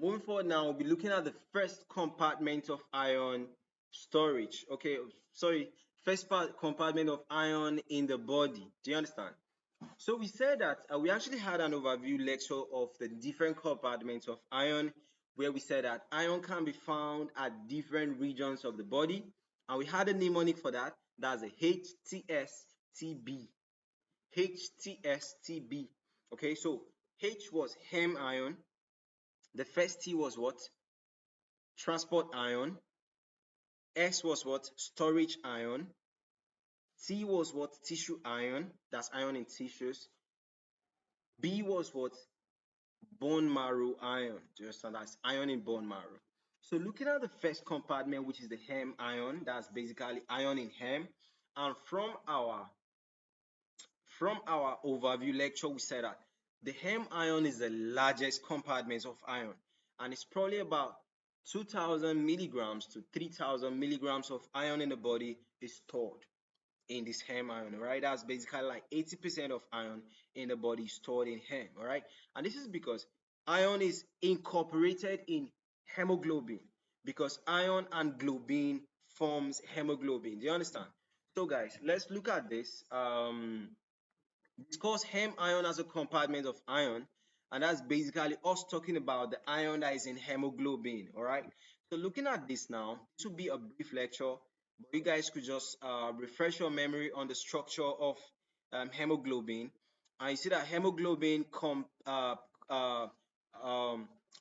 moving forward now, we'll be looking at the first compartment of iron storage. Okay, sorry, first part compartment of iron in the body. Do you understand? So we said that we actually had an overview lecture of the different compartments of iron, where we said that iron can be found at different regions of the body, and we had a mnemonic for that. That's a HTSTB. HTSTB. Okay, so H was Haem iron. The first T was what? Transport iron. S was what? Storage iron. T was what? Tissue iron. That's iron in tissues. B was what? Bone marrow iron. Do you understand? That's iron in bone marrow. So looking at the first compartment, which is the Haem iron, that's basically iron in heme. And from our overview lecture, we said that the Haem iron is the largest compartment of iron, and it's probably about 2,000 milligrams to 3,000 milligrams of iron in the body is stored in this Haem iron, right? That's basically like 80% of iron in the body stored in heme, all right? And this is because iron is incorporated in hemoglobin, because iron and globin forms hemoglobin. Do you understand? So guys, let's look at this. Discuss Haem iron as a compartment of iron, and that's basically us talking about the iron that is in hemoglobin. All right, so looking at this now, this will be a brief lecture, but you guys could just refresh your memory on the structure of hemoglobin. And you see that hemoglobin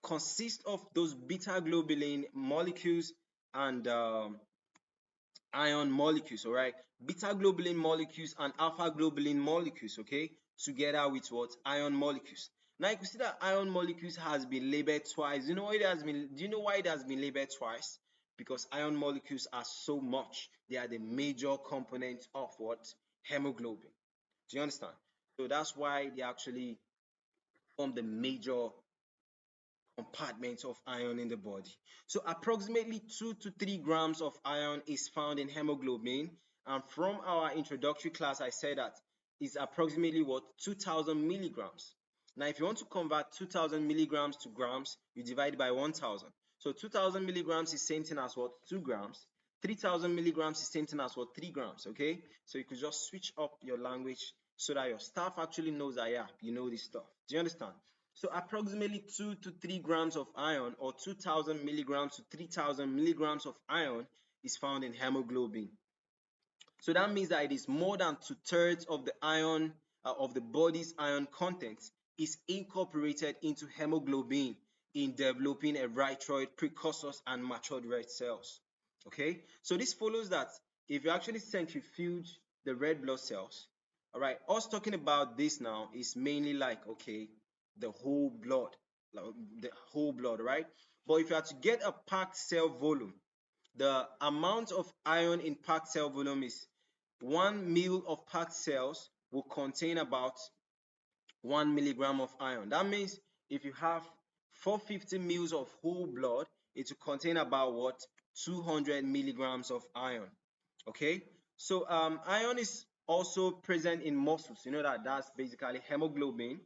consists of those beta globulin molecules and iron molecules, all right? Beta globulin molecules and alpha globulin molecules, okay, together with what? Iron molecules. Now you can see that iron molecules has been labeled twice. Do you know why it has been labeled twice? Because iron molecules are so much. They are the major component of what? Hemoglobin. Do you understand? So that's why they actually form the major compartments of iron in the body. So approximately 2 to 3 grams of iron is found in hemoglobin. And from our introductory class, I said that is approximately what? 2,000 milligrams. Now, if you want to convert 2,000 milligrams to grams, you divide by 1,000. So 2,000 milligrams is same thing as what? 2 grams. 3,000 milligrams is same thing as what? 3 grams, okay? So you could just switch up your language so that your staff actually knows that, yeah, you know this stuff. Do you understand? So approximately 2 to 3 grams of iron, or 2,000 milligrams to 3,000 milligrams of iron, is found in hemoglobin. So that means that it is more than 2/3 of the iron of the body's iron content is incorporated into hemoglobin in developing erythroid precursors and matured red cells. Okay, so this follows that if you actually centrifuge the red blood cells, all right, us talking about this now is mainly like, okay, the whole blood, right? But if you are to get a packed cell volume, the amount of iron in packed cell volume is 1 ml of packed cells will contain about 1 milligram of iron. That means if you have 450 ml of whole blood, it will contain about what? 200 milligrams of iron. Okay, so iron is also present in muscles. You know that that's basically hemoglobin.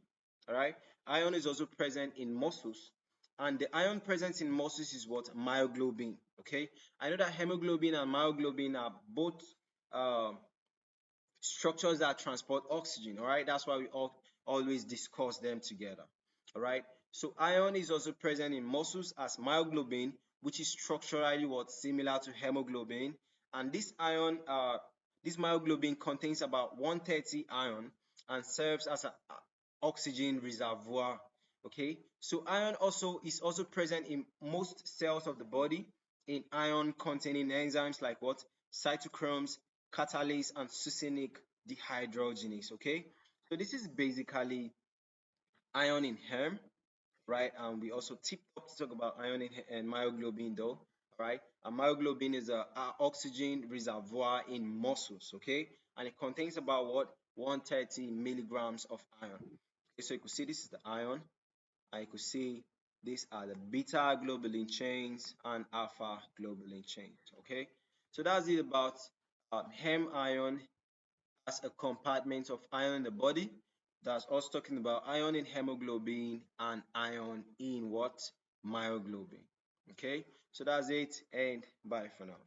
All right, iron is also present in muscles, and the iron present in muscles is what? Myoglobin. Okay, I know that hemoglobin and myoglobin are both uh, structures that transport oxygen. All right, that's why we always discuss them together. All right, so iron is also present in muscles as myoglobin, which is structurally what? Similar to hemoglobin. And this myoglobin contains about 130 iron and serves as an oxygen reservoir. Okay, so iron is also present in most cells of the body in iron containing enzymes like what? Cytochromes, catalase, and succinic dehydrogenase. Okay, so this is basically iron in heme, right? And we also tipped up to talk about iron and myoglobin though, right? And myoglobin is a oxygen reservoir in muscles, okay? And it contains about what? 130 milligrams of iron. Okay, so you could see this is the iron, and you could see these are the beta globulin chains and alpha globulin chains, okay? So that's it about heme iron as a compartment of iron in the body. That's us talking about iron in hemoglobin and iron in what? myoglobin. Okay, so that's it, and bye for now.